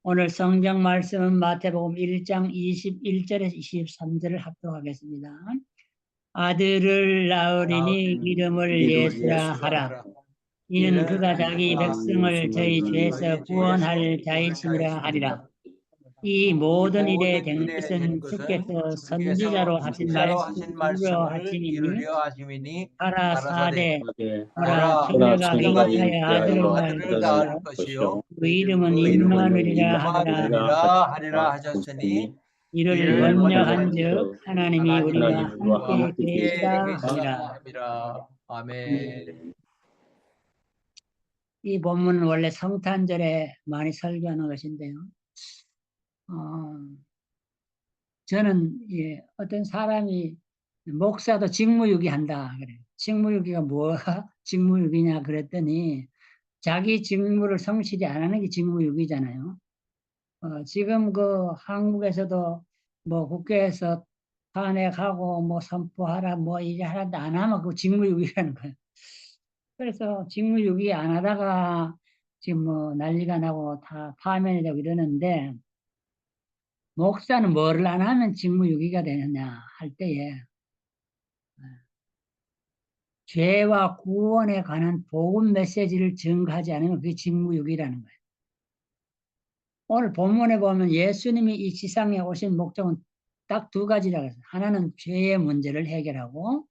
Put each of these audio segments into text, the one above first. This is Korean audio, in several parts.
오늘 성경 말씀은 마태복음 1장 21절에서 23절을 합독하겠습니다. 아들을 낳으리니 이름을 예수라 하라. 이는 그가 자기 백성을 저희 죄에서 구원할 자이심이라 하리라. 이 모든 일에 된 것은 주께서 선지자로 하신 말씀을 이루려 하심이니 가라사대 보라 처녀가 잉태하여 아들을 낳을 것이요 그 이름은 임마누엘이라 하리라 하셨으니 이를 번역한즉 하나님이 우리와 함께 계시다 하니라. 아멘. 이 본문은 원래 성탄절에 많이 설교하는 것인데요. 저는 어떤 사람이 목사도 직무유기한다 그래요. 직무유기가 뭐가 직무유기냐 그랬더니 자기 직무를 성실히 안 하는 게 직무유기잖아요. 지금 그 한국에서도 뭐 국회에서 탄핵하고 뭐 선포하라 뭐 이래 하라는데 안 하면 그 직무유기라는 거예요. 그래서 직무유기 안 하다가 지금 뭐 난리가 나고 다 파면이 되고 이러는데 목사는 뭐를 안 하면 직무유기가 되느냐 할 때에 죄와 구원에 관한 복음 메시지를 증거하지 않으면 그게 직무유기라는 거예요. 오늘 본문에 보면 예수님이 이 지상에 오신 목적은 딱 두 가지라고 했어요. 하나는 죄의 문제를 해결하고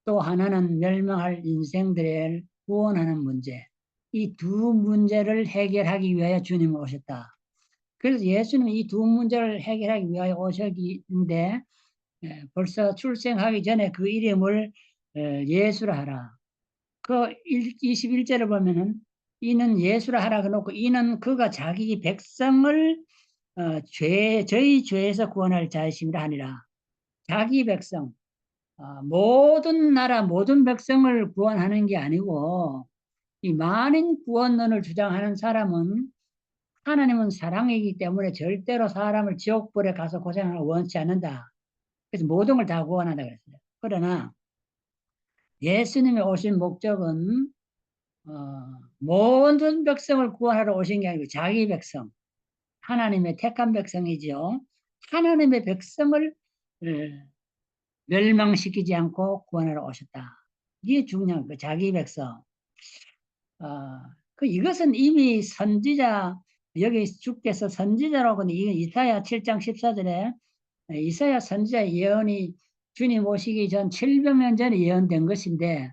또 하나는 멸망할 인생들을 구원하는 문제. 이 두 문제를 해결하기 위하여 주님이 오셨다. 그래서 예수님이 이 두 문제를 해결하기 위하여 오셨는데 벌써 출생하기 전에 그 이름을 예수라 하라. 그 21절을 보면은 이는 예수라 하라 그놓고 이는 그가 자기 백성을 저희 죄에서 구원할 자이심이라 하니라. 자기 백성, 모든 나라 모든 백성을 구원하는 게 아니고 이 만인 구원론을 주장하는 사람은 하나님은 사랑이기 때문에 절대로 사람을 지옥불에 가서 고생하는 걸 원치 않는다. 그래서 모든 걸 다 구원한다 그랬어요. 그러나 예수님이 오신 목적은 모든 백성을 구원하러 오신 게 아니고 자기 백성, 하나님의 택한 백성이죠. 하나님의 백성을 멸망시키지 않고 구원하러 오셨다. 이게 중요한 거 자기 백성. 이것은 이미 선지자, 여기 주께서 선지자라고 하는 이사야 7장 14절에 이사야 선지자 예언이 주님 오시기 전 700년 전에 예언된 것인데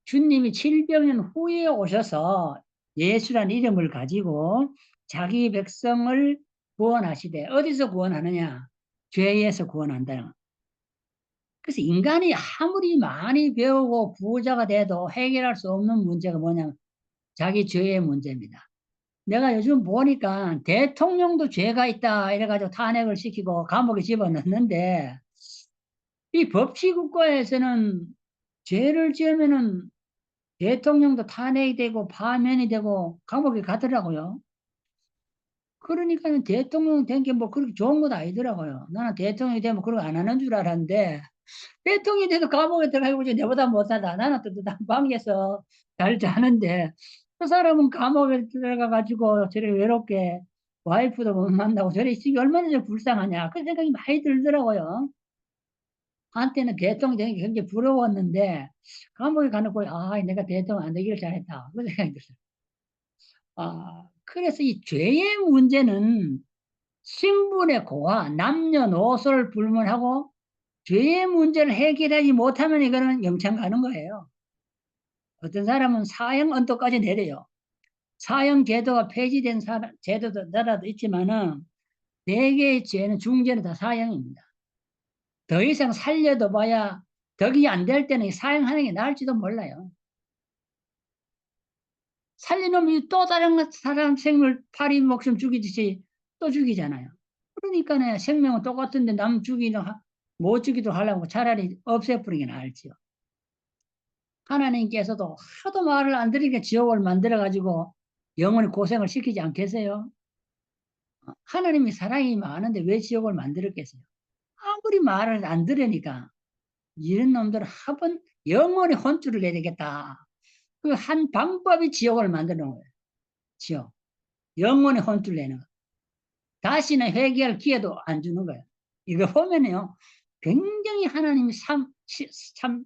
주님이 700년 후에 오셔서 예수란 이름을 가지고 자기 백성을 구원하시되 어디서 구원하느냐? 죄에서 구원한다는 거예요. 그래서 인간이 아무리 많이 배우고 부자가 돼도 해결할 수 없는 문제가 뭐냐면 자기 죄의 문제입니다. 내가 요즘 보니까 대통령도 죄가 있다 이래가지고 탄핵을 시키고 감옥에 집어넣는데 이 법치국가에서는 죄를 지으면은 대통령도 탄핵이 되고 파면이 되고 감옥에 가더라고요. 그러니까 대통령 된 게 뭐 그렇게 좋은 건 아니더라고요. 나는 대통령이 되면 그런 거 안 하는 줄 알았는데 대통령이 돼도 감옥에 들어가고 내보다 못하다. 나는 또 방에서 잘 자는데 그 사람은 감옥에 들어가 가지고 저래 외롭게 와이프도 못 만나고 저래 있으니 얼마나 불쌍하냐. 그 생각이 많이 들더라고요. 한때는 대통령 되는 게 굉장히 부러웠는데 감옥에 가놓고 내가 대통령 안 되기를 잘했다. 그 생각이 들어요. 그래서 이 죄의 문제는 신분의 고하, 남녀노소를 불문하고 죄의 문제를 해결하지 못하면 이거는 영창 가는 거예요. 어떤 사람은 사형 언도까지 내려요. 사형 제도가 폐지된 제도도 나라도 있지만은 대개의 죄는 중죄는 다 사형입니다. 더 이상 살려도 봐야 덕이 안 될 때는 사형하는 게 나을지도 몰라요. 살리놈이 또 다른 사람 생물 파리 목숨 죽이듯이 또 죽이잖아요. 그러니까 생명은 똑같은데 남 죽이는 못 죽이도록 하려고 차라리 없애버리는 게 나을지요. 하나님께서도 하도 말을 안 들으니까 지옥을 만들어가지고 영원히 고생을 시키지 않겠어요? 하나님이 사랑이 많은데 왜 지옥을 만들었겠어요? 아무리 말을 안 들으니까 이런 놈들은 한번 영원히 혼쭐을 내야 되겠다. 그 한 방법이 지옥을 만드는 거예요. 지옥. 영원히 혼쭐 내는 거. 다시는 회개할 기회도 안 주는 거예요. 이거 보면요, 굉장히 하나님이 참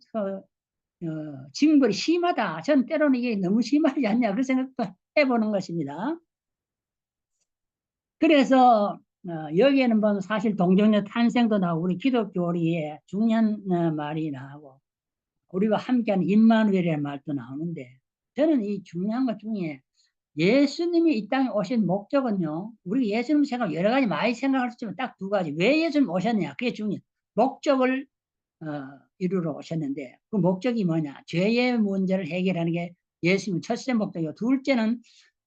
징벌이 심하다. 전 때로는 이게 너무 심하지 않냐 그런 생각도 해보는 것입니다. 그래서 여기에는 보면 사실 동정녀 탄생도 나오고 우리 기독교리에 중요한 말이 나오고 우리가 함께하는 임마누엘이라는 말도 나오는데 저는 이 중요한 것 중에 예수님이 이 땅에 오신 목적은요. 우리 예수님 생각 여러 가지 많이 생각할 수 있지만 딱 두 가지. 왜 예수님 오셨냐? 그게 중요해요. 목적을 이루러 오셨는데 그 목적이 뭐냐? 죄의 문제를 해결하는 게 예수님 첫째 목적이고 둘째는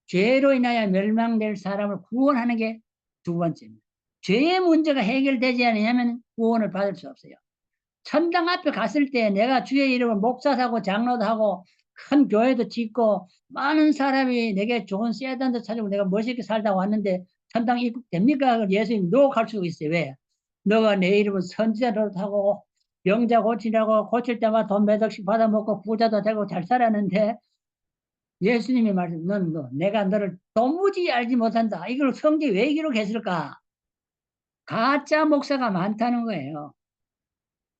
죄로 인하여 멸망될 사람을 구원하는 게 두 번째입니다. 죄의 문제가 해결되지 않으면 구원을 받을 수 없어요. 천당 앞에 갔을 때 내가 주의 이름을 목사도 하고 장로도 하고 큰 교회도 짓고 많은 사람이 내게 좋은 세단도 찾고 내가 멋있게 살다 왔는데 천당 입국됩니까? 예수님 너 갈 수 있어요. 왜? 너가 내 이름을 선지자로 하고 병자 고치라고 고칠 때마다 돈 몇 억씩 받아먹고 부자도 되고 잘 살았는데 예수님이 말씀 넌 내가 너를 도무지 알지 못한다. 이걸 성경에 왜 기록했을까? 가짜 목사가 많다는 거예요.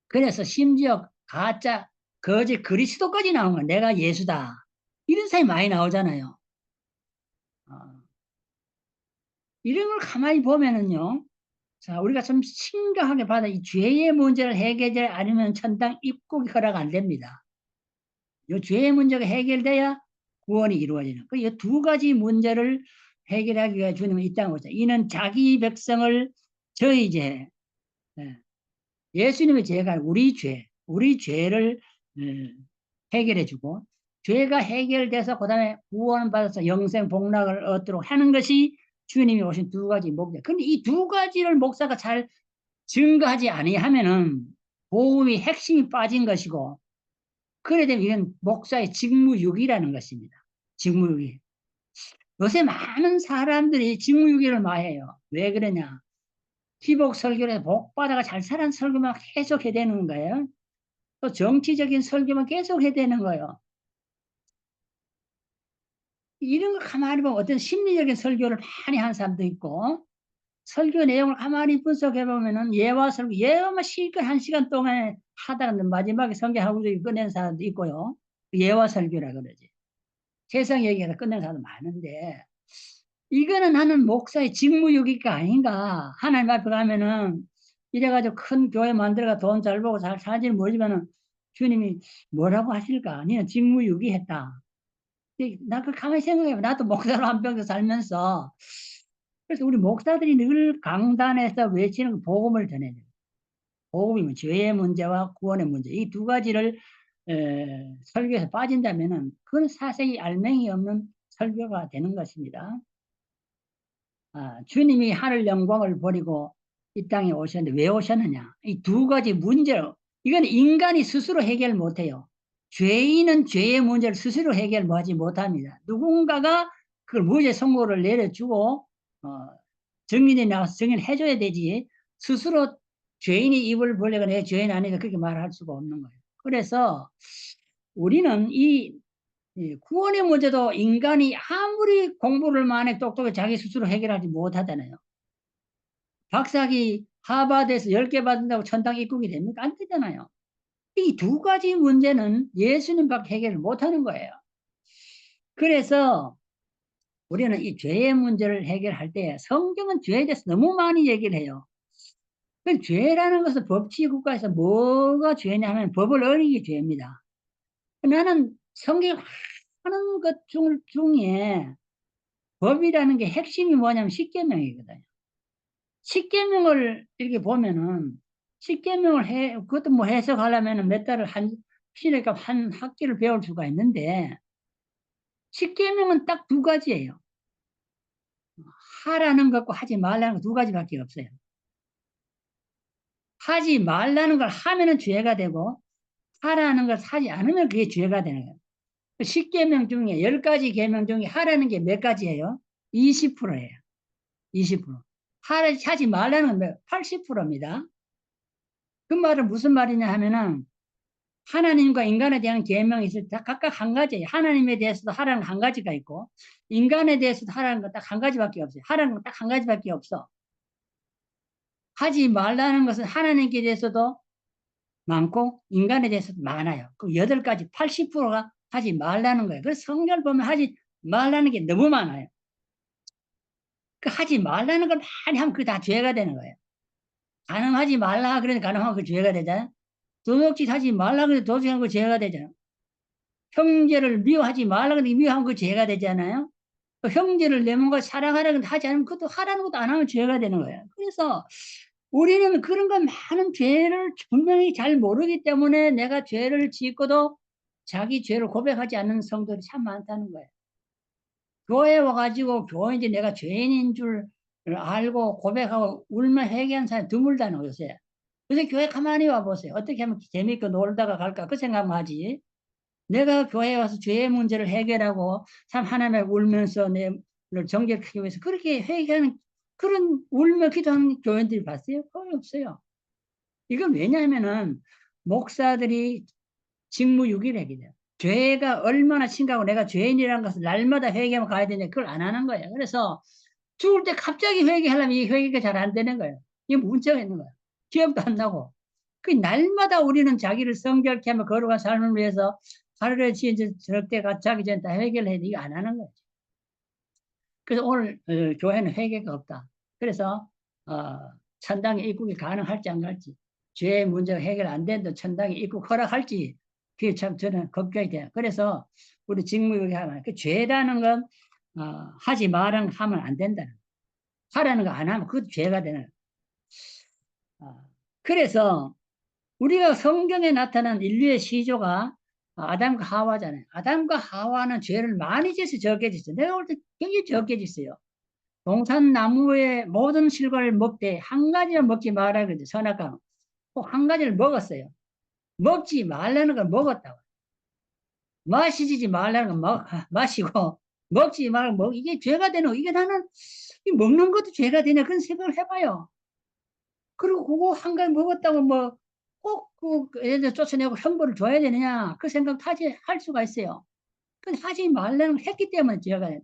그래서 심지어 가짜 거짓 그리스도까지 나온 거야. 내가 예수다. 이런 사람이 많이 나오잖아요. 이런 걸 가만히 보면은요. 자, 우리가 좀 심각하게 받아 이 죄의 문제를 해결하지 않으면 천당 입국이 허락 안 됩니다. 이 죄의 문제가 해결돼야 구원이 이루어지는. 그 두 가지 문제를 해결하기 위해 주님은 이 땅에 오셨다. 이는 자기 백성을 저희 죄, 예수님의 죄가 우리 죄를 해결해주고 죄가 해결돼서 그다음에 구원받아서 영생 복락을 얻도록 하는 것이 주님이 오신 두 가지 목적. 근데 이 두 가지를 목사가 잘 증거하지 아니하면은 복음이 핵심이 빠진 것이고 그래 되면 이건 목사의 직무유기라는 것입니다. 직무유기. 요새 많은 사람들이 직무유기를 많이 해요. 왜 그러냐? 기복 설교를 해서 복받아가 잘 살아는 설교만 계속 해야 되는 거예요. 또 정치적인 설교만 계속 해야 되는 거예요. 이런 거 가만히 보면 어떤 심리적인 설교를 많이 한 사람도 있고 설교 내용을 가만히 분석해 보면은 예화 설교, 예화만 실컷 1시간 동안 하다가 마지막에 성경하고 끝낸 사람도 있고요. 예화 설교라 그러지. 세상 얘기해서 끝낸 사람도 많은데 이거는 하는 목사의 직무유기가 아닌가. 하나님 앞에 가면은 이래가지고 큰 교회 만들어가 돈 잘 벌고 잘 살지는 모르지만은 주님이 뭐라고 하실까? 니는 직무유기했다. 나 그 가만히 생각해봐. 나도 목사로 한 병도 살면서 그래서 우리 목사들이 늘 강단에서 외치는 복음을 전해야 돼요. 복음이면 죄의 문제와 구원의 문제 이 두 가지를 설교에서 빠진다면은 그건 사색이 알맹이 없는 설교가 되는 것입니다. 주님이 하늘 영광을 버리고 이 땅에 오셨는데 왜 오셨느냐? 이 두 가지 문제로 이건 인간이 스스로 해결 못해요. 죄인은 죄의 문제를 스스로 해결하지 못합니다. 누군가가 그걸 무죄 선고를 내려주고 증인이 나와서 증인을 해줘야 되지 스스로 죄인이 입을 벌리고 내 죄인 아니다 그렇게 말할 수가 없는 거예요. 그래서 우리는 이 구원의 문제도 인간이 아무리 공부를 많이 똑똑히 자기 스스로 해결하지 못하잖아요. 박사학위 하버드에서 10개 받는다고 천당 입국이 됩니까? 안 되잖아요. 이 두 가지 문제는 예수님밖에 해결을 못하는 거예요. 그래서 우리는 이 죄의 문제를 해결할 때 성경은 죄에 대해서 너무 많이 얘기를 해요. 그 죄라는 것은 법치 국가에서 뭐가 죄냐 하면 법을 어기는 게 죄입니다. 나는 성경 하는 것 중에 법이라는 게 핵심이 뭐냐면 십계명이거든요. 십계명을 이렇게 보면은 십계명을 그것도 뭐 해석하려면 몇 달을 시니까 한 학기를 배울 수가 있는데 십계명은 딱 두 가지예요. 하라는 것과 하지 말라는 것 두 가지밖에 없어요. 하지 말라는 걸 하면은 죄가 되고 하라는 걸 하지 않으면 그게 죄가 되는 거예요. 십계명 중에 10가지 계명 중에 하라는 게 몇 가지예요? 20%예요. 20%. 하지 말라는 건 80%입니다. 그 말은 무슨 말이냐 하면은 하나님과 인간에 대한 계명이 있을 때 각각 한 가지예요. 하나님에 대해서도 하라는 한 가지가 있고 인간에 대해서도 하라는 건 딱 한 가지밖에 없어요. 하라는 건 딱 한 가지밖에 없어. 하지 말라는 것은 하나님께 대해서도 많고 인간에 대해서도 많아요. 그 8가지 80%가 하지 말라는 거예요. 그래서 성경을 보면 하지 말라는 게 너무 많아요. 그 하지 말라는 걸 많이 하면 그게 다 죄가 되는 거예요. 가능하지 말라 그래도 가능하면 그 죄가 되잖아요. 도둑질 하지 말라 그래도 도둑질하면 그 죄가 되잖아요. 형제를 미워하지 말라 그래도 미워하면 그 죄가 되잖아요. 그 형제를 내 몸과 사랑하라고 하지 않으면 그것도 하라는 것도 안 하면 죄가 되는 거예요. 그래서 우리는 그런 거 많은 죄를 분명히 잘 모르기 때문에 내가 죄를 짓고도 자기 죄를 고백하지 않는 성도들이 참 많다는 거예요. 교회 와가지고 교인인지 내가 죄인인 줄 알고 고백하고 울며 회개한 사람이 드물다는 거였어요. 그래서 교회 가만히 와보세요. 어떻게 하면 재미있게 놀다가 갈까 그 생각만 하지. 내가 교회에 와서 죄의 문제를 해결하고 참 하나님을 울면서 내를 정결하기 위해서 그렇게 회개하는 그런 울며 기도하는 교인들이 봤어요? 거의 없어요. 이건 왜냐하면은 목사들이 직무유기를 돼요. 죄가 얼마나 심각하고 내가 죄인이라는 것을 날마다 회개하면 가야 되는데 그걸 안 하는 거예요. 그래서 죽을 때 갑자기 회개하려면 이 회개가 잘 안 되는 거예요. 이게 문제가 있는 거예요. 기억도 안 나고. 그 날마다 우리는 자기를 성결케 하며 거룩한 삶을 위해서 하루에 지은 저때가 자기 전에 다 회개를 해야 돼. 이거 안 하는 거죠. 그래서 오늘 교회는 회개가 없다. 그래서 천당에 입국이 가능할지 안 갈지, 죄의 문제가 해결 안 된다 천당에 입국 허락할지 그게 참 저는 걱정이 돼요. 그래서 우리 직무유기 하면 그 죄라는 건 하지 말은 하면 안 된다는 거예요. 하라는 거 안 하면 그것도 죄가 되는 거예요. 그래서 우리가 성경에 나타난 인류의 시조가 아담과 하와잖아요. 아담과 하와는 죄를 많이 지어서 적게 짓어요. 내가 볼 때 굉장히 적게 짓어요. 동산나무의 모든 실과를 먹되 한 가지를 먹지 말라 그러죠. 선악과는 꼭 한 가지를 먹었어요. 먹지 말라는 걸 먹었다고. 마시지 말라는 건 마시고 먹지 말고 먹 이게 죄가 되는 거. 이게 나는 먹는 것도 죄가 되냐 그런 생각을 해봐요. 그리고 그거 한 가지 먹었다고 뭐 꼭 그 애들 쫓아내고 형벌을 줘야 되느냐 그 생각도 할 수가 있어요. 근데 하지 말라는 걸 했기 때문에 죄가 돼.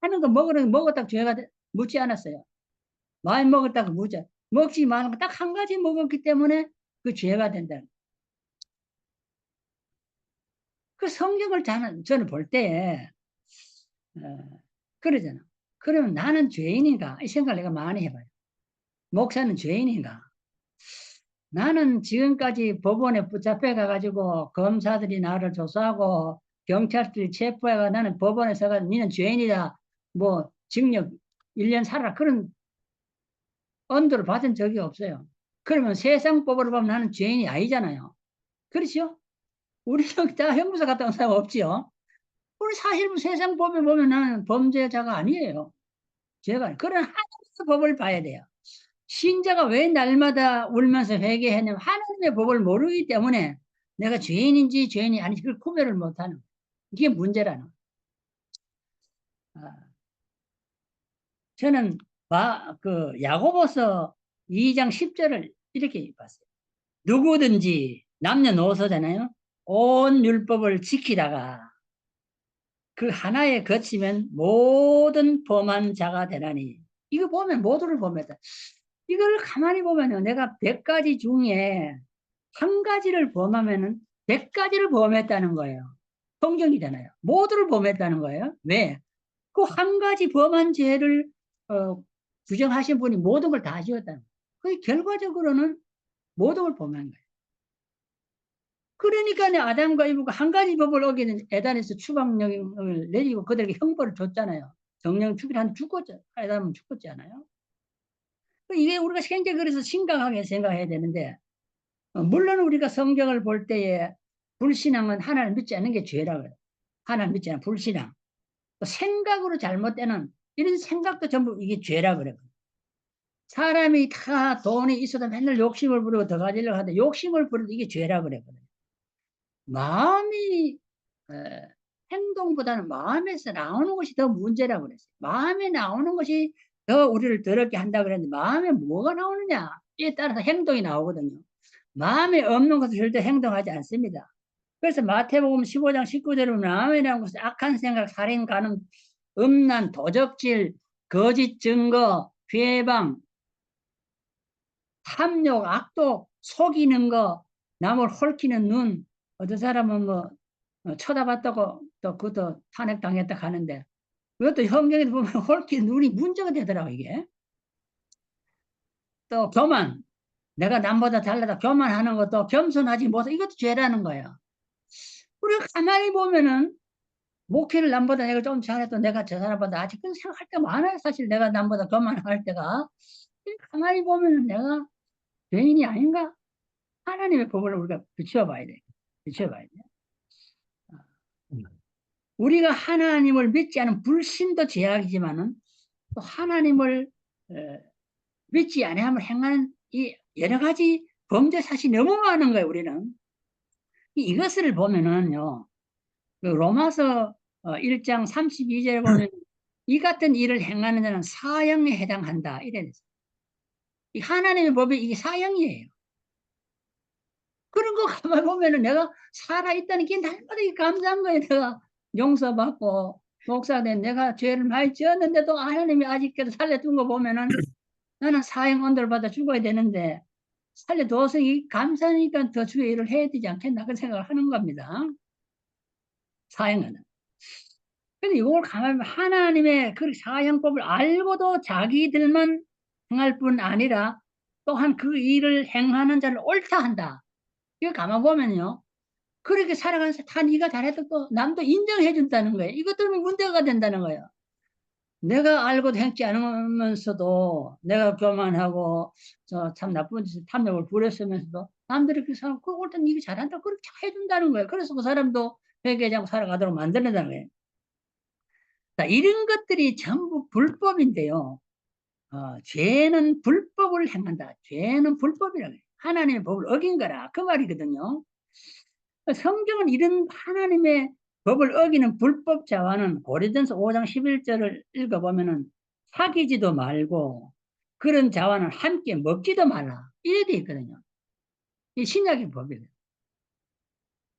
하는 거 먹었다고 죄가 묻지 않았어요. 많이 먹었다고 묻지 먹지 말고 딱 한 가지 먹었기 때문에 그 죄가 된다. 그 성경을 저는 볼 때에 그러잖아. 그러면 나는 죄인인가? 이 생각을 내가 많이 해봐요. 목사는 죄인인가? 나는 지금까지 법원에 붙잡혀 가가지고 검사들이 나를 조사하고 경찰들이 체포해가 나는 법원에 서가지고 니는 죄인이다. 뭐 징역 1년 살아라. 그런 언도를 받은 적이 없어요. 그러면 세상 법으로 보면 나는 죄인이 아니잖아요. 그렇죠? 우리 다 형무소 갔다 온 사람 없지요? 우리 사실 세상 법에 보면 나는 범죄자가 아니에요. 제가 그런 하나님의 법을 봐야 돼요. 신자가 왜 날마다 울면서 회개했냐면 하나님의 법을 모르기 때문에 내가 죄인인지 죄인이 아닌지 그걸 구별을 못하는 거예요. 이게 문제라는 거예요. 저는 야고보서 2장 10절을 이렇게 봤어요. 누구든지 남녀노소잖아요. 온 율법을 지키다가 그 하나에 거치면 모든 범한 자가 되나니. 이거 보면 모두를 보면서 이걸 가만히 보면요. 내가 100가지 중에 한 가지를 범하면은 100가지를 범했다는 거예요. 성경이잖아요. 모두를 범했다는 거예요. 왜? 그 한 가지 범한 죄를 규정하신 분이 모든 걸 다 지었다는 거예요. 그 결과적으로는 모든 걸 범한 거예요. 그러니까 아담과 이브가 한 가지 법을 어기는 에단에서 추방령을 내리고 그들에게 형벌을 줬잖아요. 정령 죽이란 죽었죠. 아담은 죽었잖아요. 이게 우리가 굉장히 그래서 심각하게 생각해야 되는데 물론 우리가 성경을 볼 때에 불신앙은 하나님 믿지 않는 게 죄라고 해요. 하나님 믿지 않는 불신앙. 생각으로 잘못되는 이런 생각도 전부 이게 죄라 그래요. 사람이 다 돈이 있어도 맨날 욕심을 부리고 더 가지려고 하는데 욕심을 부리도 이게 죄라 그래요. 마음이 행동보다는 마음에서 나오는 것이 더 문제라고 그랬어요. 마음에 나오는 것이 더 우리를 더럽게 한다 그랬는데 마음에 뭐가 나오느냐에 따라서 행동이 나오거든요. 마음에 없는 것을 절대 행동하지 않습니다. 그래서 마태복음 15장 19절에 마음에 나오는 것은 악한 생각, 살인, 간음, 음란, 도적질, 거짓 증거, 회방, 탐욕, 악독, 속이는 거, 남을 홀키는 눈, 어떤 사람은 뭐 쳐다봤다고 또 그것도 탄핵당했다 하는데 그것도 성경에 보면 홀키는 눈이 문제가 되더라고 이게. 또 교만, 내가 남보다 잘나다 교만하는 것도 겸손하지 못해 이것도 죄라는 거예요. 우리가 가만히 보면은 목회를 남보다 내가 좀 잘해도 내가 저 사람보다 아직 그런 생각할 때 많아요. 사실 내가 남보다 교만할 때가. 가만히 보면은 내가 죄인이 아닌가? 하나님의 법을 우리가 비춰봐야 돼. 비춰봐야 돼. 우리가 하나님을 믿지 않은 불신도 죄악이지만은 또 하나님을 믿지 아니하면 행하는 이 여러 가지 범죄 사실이 너무 많은 거예요. 우리는 이것을 보면은요. 그 로마서 1장 32절에 보면 이 같은 일을 행하는 자는 사형에 해당한다. 이래 됐어요. 이 하나님의 법이 이게 사형이에요. 그런 거 가만 보면은 내가 살아있다는 게 날마다 감사한 거예요. 내가 용서받고 목사된 내가 죄를 많이 지었는데도 하나님이 아직까지 살려둔 거 보면은 나는 사형 언도를 받아 죽어야 되는데 살려둬서 이 감사하니까 더 주의 일을 해야 되지 않겠나 그런 생각을 하는 겁니다. 사형은. 근데 이걸 가만히 보면 하나님의 그 사형법을 알고도 자기들만 행할 뿐 아니라 또한 그 일을 행하는 자를 옳다 한다. 이거 가만 보면요. 그렇게 살아가면서 다 네가 잘해도 또 남도 인정해 준다는 거예요. 이것 때문에 문제가 된다는 거예요. 내가 알고도 행치 않으면서도 내가 교만하고 저 참 나쁜 짓 탐욕을 부렸으면서도 남들이 그 사람 그거 옳다 네가 잘한다 그렇게 해준다는 거예요. 그래서 그 사람도 회개하지 않고 살아가도록 만들어낸다는 거예요. 자, 이런 것들이 전부 불법인데요. 죄는 불법을 행한다. 죄는 불법이라고 해요. 하나님의 법을 어긴 거라. 그 말이거든요. 성경은 이런 하나님의 법을 어기는 불법자와는 고린도전서 5장 11절을 읽어보면은 사귀지도 말고 그런 자와는 함께 먹지도 말라. 이래 돼 있거든요. 이 신약의 법이에요.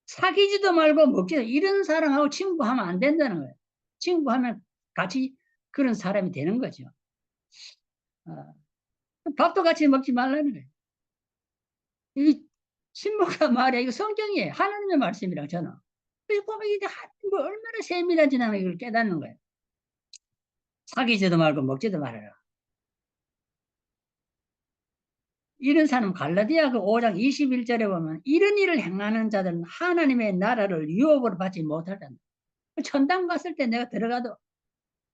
사귀지도 말고 먹지도 이런 사람하고 친구하면 안 된다는 거예요. 친구하면 같이 그런 사람이 되는 거죠. 밥도 같이 먹지 말라는 거예요. 이 신목사 말이야. 이거 성경이에요. 하나님의 말씀이랑 저는. 그래서 보면 이게 뭐 얼마나 세밀한지 나는 이걸 깨닫는 거예요. 사귀지도 말고 먹지도 말아라. 이런 사람 갈라디아 그 5장 21절에 보면 이런 일을 행하는 자들은 하나님의 나라를 유업으로 받지 못한다. 천당 갔을 때 내가 들어가도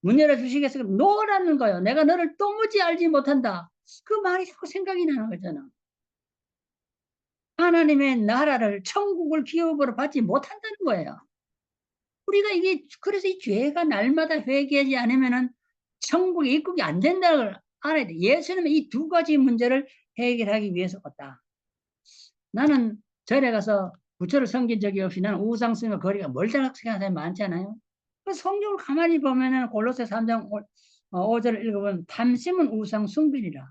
문 열어주시겠어? 노라는 거예요. 내가 너를 도무지 알지 못한다. 그 말이 자꾸 생각이 나는 거잖아. 하나님의 나라를 천국을 기업으로 받지 못한다는 거예요. 우리가 이게 그래서 이 죄가 날마다 회개하지 않으면은 천국에 입국이 안 된다는 걸 알아야 돼. 예수님은 이 두 가지 문제를 해결하기 위해서 왔다. 나는 절에 가서 부처를 섬긴 적이 없이 나는 우상 숭배와 거리가 멀다고 생각하는 사람이 많잖아요. 그 성경을 가만히 보면은 골로새 3장 5절을 읽어보면 탐심은 우상 숭배니라.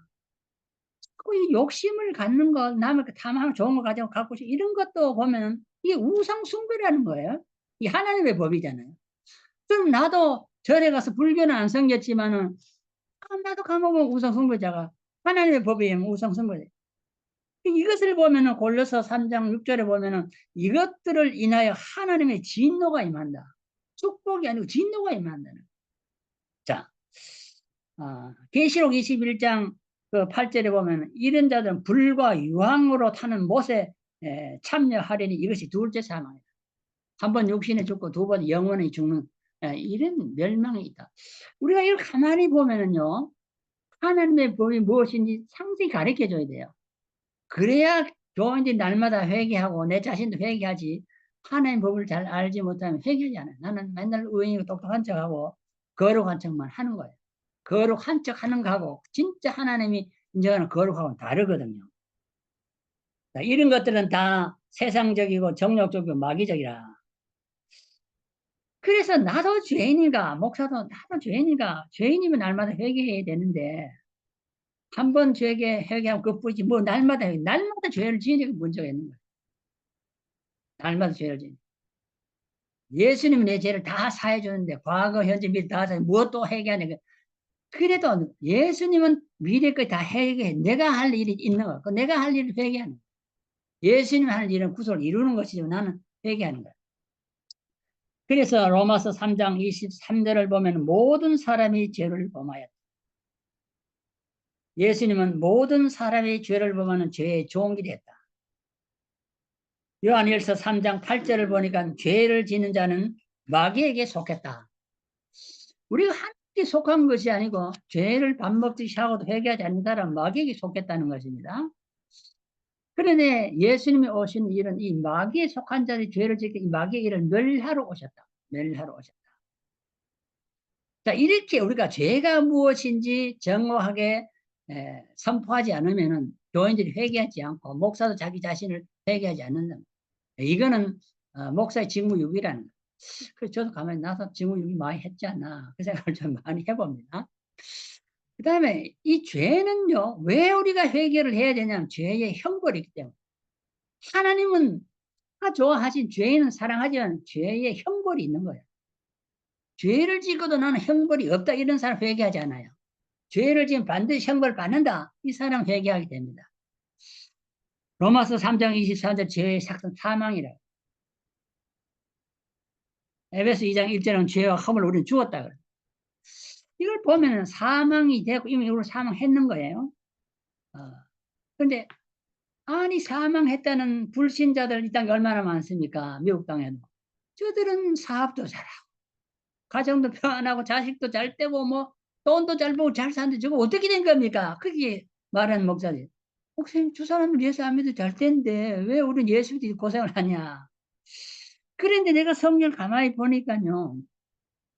그 욕심을 갖는 것, 남의 그 탐하면 좋은 거 가지고 갖고 싶어 이런 것도 보면 이게 우상 숭배라는 거예요. 이 하나님의 법이잖아요. 그럼 나도 절에 가서 불교는 안 섬겼지만은 나도 가보면 우상 숭배자가 하나님의 법에 의하면 우상 숭배자. 이것을 보면은 골로새 3장 6절에 보면은 이것들을 인하여 하나님의 진노가 임한다. 축복이 아니고 진노가 임한다는. 자, 계시록 21장 그 8절에 보면 이런 자들은 불과 유황으로 타는 못에 참여하려니 이것이 둘째 사망이다. 한 번 육신에 죽고 두 번 영원히 죽는 이런 멸망이 있다. 우리가 이걸 가만히 보면은요, 하나님의 법이 무엇인지 상세히 가르쳐 줘야 돼요. 그래야 교인들이 날마다 회개하고 내 자신도 회개하지. 하나님의 법을 잘 알지 못하면 회개하지 않아요. 나는 맨날 의인이고 똑똑한 척하고 거룩한 척만 하는 거예요. 거룩한 척 하는 거하고 진짜 하나님이 인정하는 거룩하고는 다르거든요. 이런 것들은 다 세상적이고 정욕적이고 마귀적이라. 그래서 나도 죄인인가 목사도 나도 죄인인가 죄인이면 날마다 회개해야 되는데 한 번 회개하면 그뿐이지 뭐 날마다 죄를 지으니까 문제가 있는 거예요. 날마다 죄를 지으니까. 예수님은 내 죄를 다 사해 주는데 과거 현재 미래 다 사해 무엇도 회개하니까 그래도 예수님은 미래까지 다 회개해. 내가 할 일이 있는 거. 그 내가 할 일을 회개하는 거야. 예수님 할 일은 구속을 이루는 것이죠. 나는 회개하는 거야. 그래서 로마서 3장 23절을 보면 모든 사람이 죄를 범하였다. 예수님은 모든 사람의 죄를 범하는 죄의 종이 됐다. 요한일서 3장 8절을 보니까 죄를 짓는 자는 마귀에게 속했다. 우리가 하나님께 속한 것이 아니고 죄를 밥 먹듯이 하고도 회개하지 않는 사람은 마귀에게 속했다는 것입니다. 그런데 예수님이 오신 일은 이 마귀에 속한 자들이 죄를 짓게 이 마귀의 일을 멸하러 오셨다. 멸하러 오셨다. 자, 이렇게 우리가 죄가 무엇인지 정확하게 선포하지 않으면은 교인들이 회개하지 않고 목사도 자기 자신을 회개하지 않는다. 이거는 목사의 직무유기라는 거예요. 그래서 저도 가만히 나서 직무유기 많이 했지 않나 그 생각을 좀 많이 해봅니다. 그 다음에 이 죄는요, 왜 우리가 회개를 해야 되냐면 죄의 형벌이기 때문에. 하나님은 다 좋아하신 죄인은 사랑하지만 죄의 형벌이 있는 거예요. 죄를 짓고도 나는 형벌이 없다 이런 사람 회개하지 않아요. 죄를 지면 반드시 형벌 받는다 이 사람 회개하게 됩니다. 로마서 3장 24절 죄의 삭은 사망이라고. 에베소 2장 1절은 죄와 허물 우리는 죽었다 그래. 이걸 보면 사망이 되고 이미 우리 사망했는 거예요. 그런데 아니 사망했다는 불신자들 이 땅에 얼마나 많습니까? 미국 땅에도. 저들은 사업도 잘하고 가정도 평안하고 자식도 잘 떼고 뭐 돈도 잘 벌고 잘 사는데 저거 어떻게 된 겁니까? 그게 말하는 목사님. 목사님 두 사람은 예수 안 믿어도 잘 된대. 왜 우리는 예수 믿고 고생을 하냐. 그런데 내가 성경을 가만히 보니까요.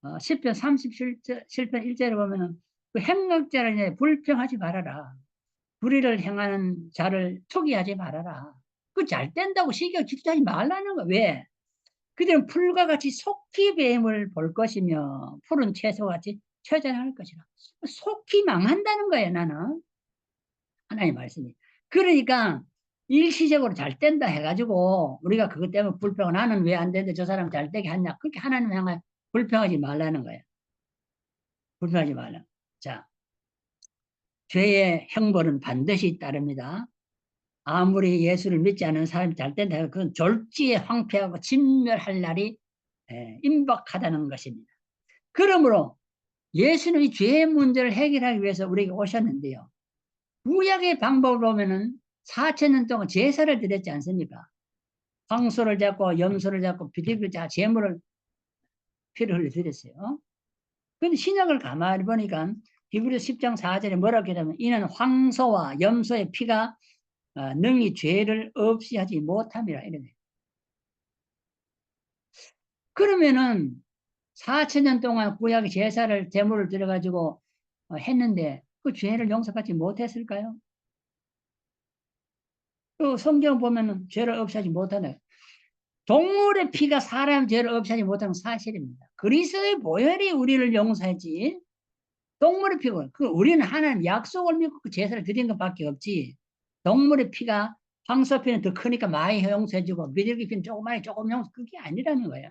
10편 37편 1절에 보면은 그 행악자를 이제 불평하지 말아라. 불의를 행하는 자를 투기하지 말아라. 그 잘 된다고 시기가 집중하지 말라는 거. 왜? 그들은 풀과 같이 속히 뱀을 볼 것이며 푸른 채소같이 처절할 것이라. 속히 망한다는 거예요. 나는. 하나님 말씀이. 그러니까 일시적으로 잘 된다 해가지고 우리가 그것 때문에 불평을 나는 왜 안 되는데 저 사람 잘 되게 하냐. 그렇게 하나님 향해 불평하지 말라는 거예요. 불평하지 말라. 자, 죄의 형벌은 반드시 따릅니다. 아무리 예수를 믿지 않은 사람이 잘 된다 해도 그건 졸지에 황폐하고 진멸할 날이 임박하다는 것입니다. 그러므로 예수는 이 죄의 문제를 해결하기 위해서 우리에게 오셨는데요. 구약의 방법을 보면은 4,000년 동안 제사를 드렸지 않습니까? 황소를 잡고 염소를 잡고 비둘기를 잡고 제물을 피를 흘려 드렸어요. 그런데 신약을 가만히 보니까 히브리서 10장 4절에 뭐라고 하냐면 이는 황소와 염소의 피가 능히 죄를 없이 하지 못함이라 이러네. 그러면은 4,000년 동안 구약의 제사를 제물을 드려가지고 했는데 그 죄를 용서받지 못했을까요? 또 성경 보면은 죄를 없이 하지 못하네. 동물의 피가 사람 죄를 없이 하지 못하는 사실입니다. 그리스도의 보혈이 우리를 용서하지. 동물의 피가 그 우리는 하나님 약속을 믿고 그 제사를 드린 것밖에 없지. 동물의 피가 황소 피는 더 크니까 많이 용서해주고 비둘기 피는 조금 용서 그게 아니라는 거예요.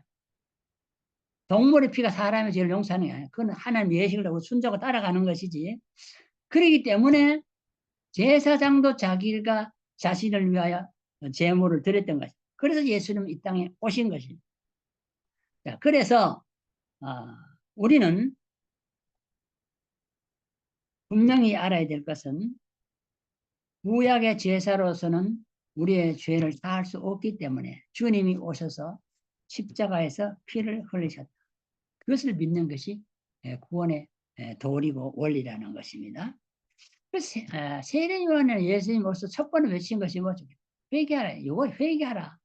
동물의 피가 사람의 죄를 용서하는 게 아니에요. 그건 하나님 예식을 하고 순종하고 따라가는 것이지. 그렇기 때문에 제사장도 자기가 자신을 위하여 제물을 드렸던 것이죠. 그래서 예수님은 이 땅에 오신 것입니다. 자, 그래서 우리는 분명히 알아야 될 것은 구약의 제사로서는 우리의 죄를 사할 수 없기 때문에 주님이 오셔서 십자가에서 피를 흘리셨다. 그것을 믿는 것이 구원의 도리고 원리라는 것입니다. 세례 요한은 예수님 오셔서 첫 번에 외친 것이 뭐죠? 회개하라. 이거 회개하라.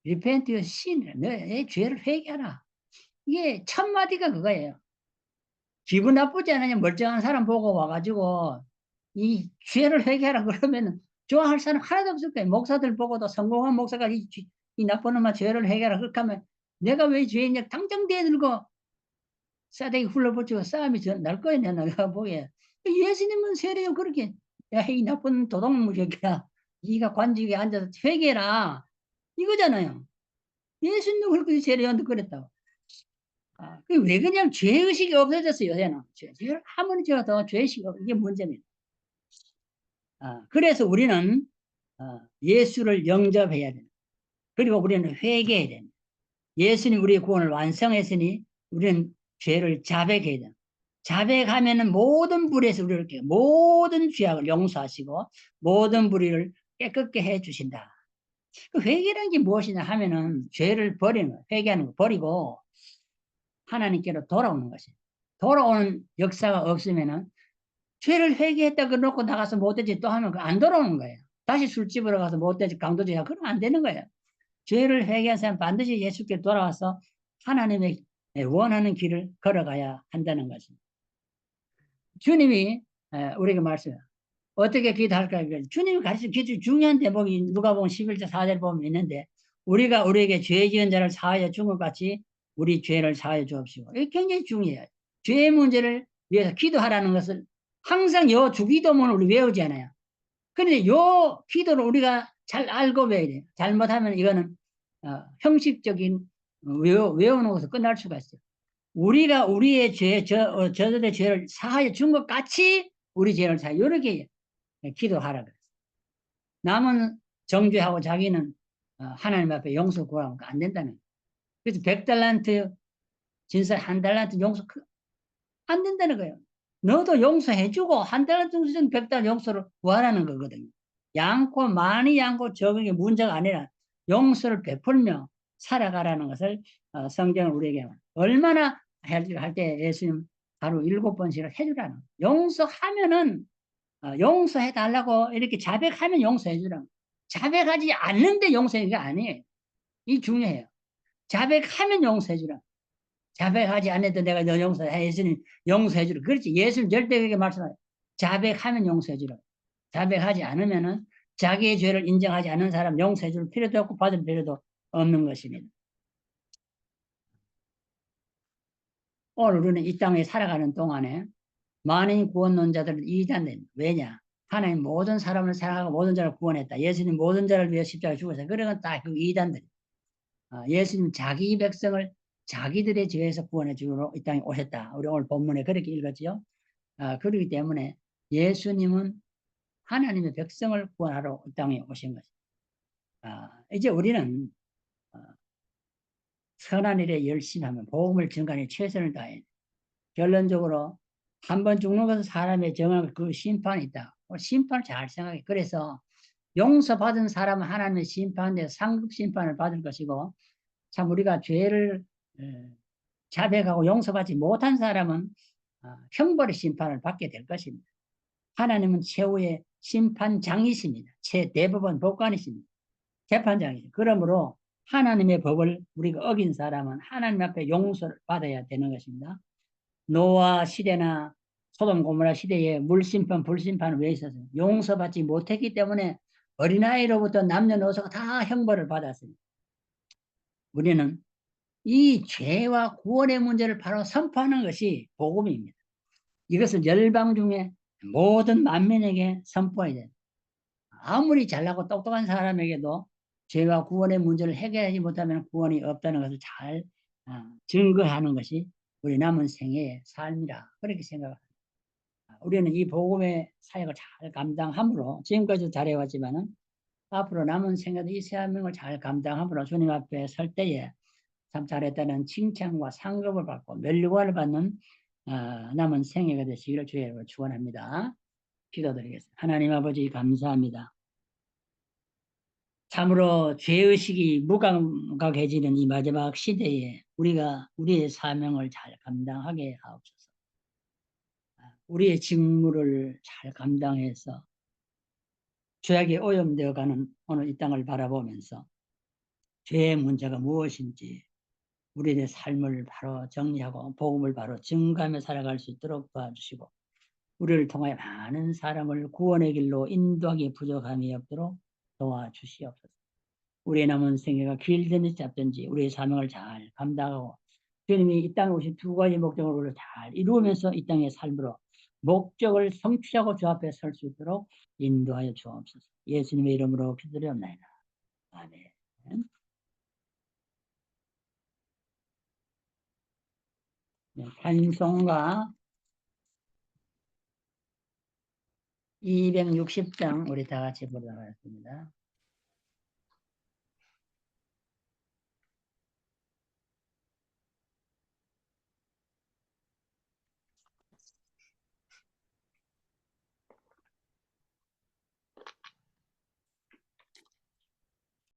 Repent your sin. 내 죄를 회개하라. 이게 첫 마디가 그거예요. 기분 나쁘지 않으냐 멀쩡한 사람 보고 와가지고 이 죄를 회개하라 그러면 좋아할 사람 하나도 없을 거예요. 목사들 보고도 성공한 목사가 이 나쁜 놈아 죄를 회개하라 그렇게 하면 내가 왜 죄인냐 당장 대들고 싸대기 훌러붙이고 싸움이 날 거야 내가 보기에. 예수님은 세례요 그렇게 야 이 나쁜 도둑놈 새끼야 네가 관직에 앉아서 회개해라 이거잖아요. 예수님도 그렇게 세례요한테 그랬다고. 왜 그냥 죄의식이 없어졌어요, 요새는. 죄를 아무리 지어도 죄의식이 없, 이게 문제입니다. 그래서 우리는 예수를 영접해야 됩니다. 그리고 우리는 회개해야 됩니다. 예수님 우리의 구원을 완성했으니 우리는 죄를 자백해야 됩니다. 자백하면은 모든 불의에서 우리를 모든 죄악을 용서하시고 모든 불의를 깨끗게 해 주신다. 그 회개라는 게 무엇이냐 하면은 죄를 버리는 거예요. 회개하는 거 버리고 하나님께로 돌아오는 것이에요. 돌아오는 역사가 없으면은 죄를 회개했다 그러고 나가서 못되지 또 하면 안 돌아오는 거예요. 다시 술집으로 가서 못되지 강도주의 그러면 안 되는 거예요. 죄를 회개한 사람 반드시 예수께 돌아와서 하나님의 원하는 길을 걸어가야 한다는 것입니다. 주님이 우리에게 말씀해요. 어떻게 기도할까? 주님이 가르치는 기도 중요한 대목이 누가복음 11장 4절 보면 있는데 우리가 우리에게 죄 지은 자를 사하여 준 것 같이 우리 죄를 사하여 주옵시고. 이게 굉장히 중요해요. 죄의 문제를 위해서 기도하라는 것을 항상 요 주기도문을 우리 외우잖아요. 그런데 요 기도를 우리가 잘 알고 외워야 돼요. 잘못하면 이거는 형식적인 외우는 것에서 끝날 수가 있어요. 우리가 우리의 죄, 저들의 죄를 사하여 준 것 같이 우리 죄를 사하여 이렇게 기도하라 그랬어요. 남은 정죄하고 자기는 하나님 앞에 용서 구하면 안 된다는 거예요. 그래서 100달란트 진사 1달란트 용서 안 된다는 거예요. 너도 용서해주고 1달란트 정도는 100달란트 용서를 구하라는 거거든요. 양고 많이 양고 적은 게 문제가 아니라 용서를 베풀며 살아가라는 것을 성경은 우리에게 얼마나 할 때 예수님 하루 7번씩을 해주라는 거예요. 용서하면은 용서해 달라고 이렇게 자백하면 용서해 주라는 거예요. 자백하지 않는데 용서하는 게 아니에요. 이 중요해요. 자백하면 용서해 주라. 자백하지 않아도 내가 너 용서해. 예수님 용서해 주라. 그렇지. 예수님 절대 그렇게 말씀하세요. 자백하면 용서해 주라. 자백하지 않으면은 자기의 죄를 인정하지 않는 사람 용서해 줄 필요도 없고 받을 필요도 없는 것입니다. 오늘 우리는 이 땅에 살아가는 동안에 많은 구원론자들은 이단된 왜냐? 하나님 모든 사람을 사랑하고 모든 자를 구원했다. 예수님 모든 자를 위해 십자가에 죽었다. 그런 건다그 이단들. 예수님 자기 백성을 자기들의 죄에서 구원해 주러 이 땅에 오셨다. 우리 오늘 본문에 그렇게 읽었죠. 그렇기 때문에 예수님은 하나님의 백성을 구원하러 이 땅에 오신 것입니다. 이제 우리는 선한 일에 열심히 하면 복음을 증가하는 최선을 다해 결론적으로 한 번 죽는 것은 사람의 정한 그 심판이 있다. 심판을 잘 생각해. 그래서 용서받은 사람은 하나님의 심판에 상급 심판을 받을 것이고 참 우리가 죄를 자백하고 용서받지 못한 사람은 형벌의 심판을 받게 될 것입니다. 하나님은 최후의 심판장이십니다. 대법원 법관이십니다. 재판장이십니다. 그러므로 하나님의 법을 우리가 어긴 사람은 하나님 앞에 용서를 받아야 되는 것입니다. 노아 시대나 소돔 고모라 시대에 물심판, 불심판은 왜 있었어요? 용서받지 못했기 때문에 어린아이로부터 남녀노소가 다 형벌을 받았습니다. 우리는 이 죄와 구원의 문제를 바로 선포하는 것이 복음입니다. 이것을 열방 중에 모든 만민에게 선포해야 돼요. 아무리 잘나고 똑똑한 사람에게도 죄와 구원의 문제를 해결하지 못하면 구원이 없다는 것을 잘 증거하는 것이 우리 남은 생애의 삶이라 그렇게 생각합니다. 우리는 이 복음의 사역을 잘 감당함으로 지금까지도 잘해왔지만은 앞으로 남은 생애도 이 사명을 잘 감당함으로 주님 앞에 설 때에 참 잘했다는 칭찬과 상급을 받고 멸류관을 받는 남은 생애가 되시기를 주의 이름으로 축원합니다. 기도드리겠습니다. 하나님 아버지 감사합니다. 참으로 죄의식이 무감각해지는 이 마지막 시대에 우리가 우리의 사명을 잘 감당하게 하옵소서. 우리의 직무를 잘 감당해서 죄악에 오염되어가는 오늘 이 땅을 바라보면서 죄의 문제가 무엇인지 우리의 삶을 바로 정리하고 복음을 바로 증가하며 살아갈 수 있도록 도와주시고 우리를 통하여 많은 사람을 구원의 길로 인도하기 부족함이 없도록 도와주시옵소서. 우리의 남은 생애가 길든지 짧든지 우리의 사명을 잘 감당하고 주님이 이 땅에 오신 두 가지 목적을 잘 이루면서 이 땅의 삶으로 목적을 성취하고 주 앞에 설 수 있도록 인도하여 주옵소서. 예수님의 이름으로 기도드리옵나이다. 아멘. 찬송가 260장 우리 다 같이 보도록 하겠습니다.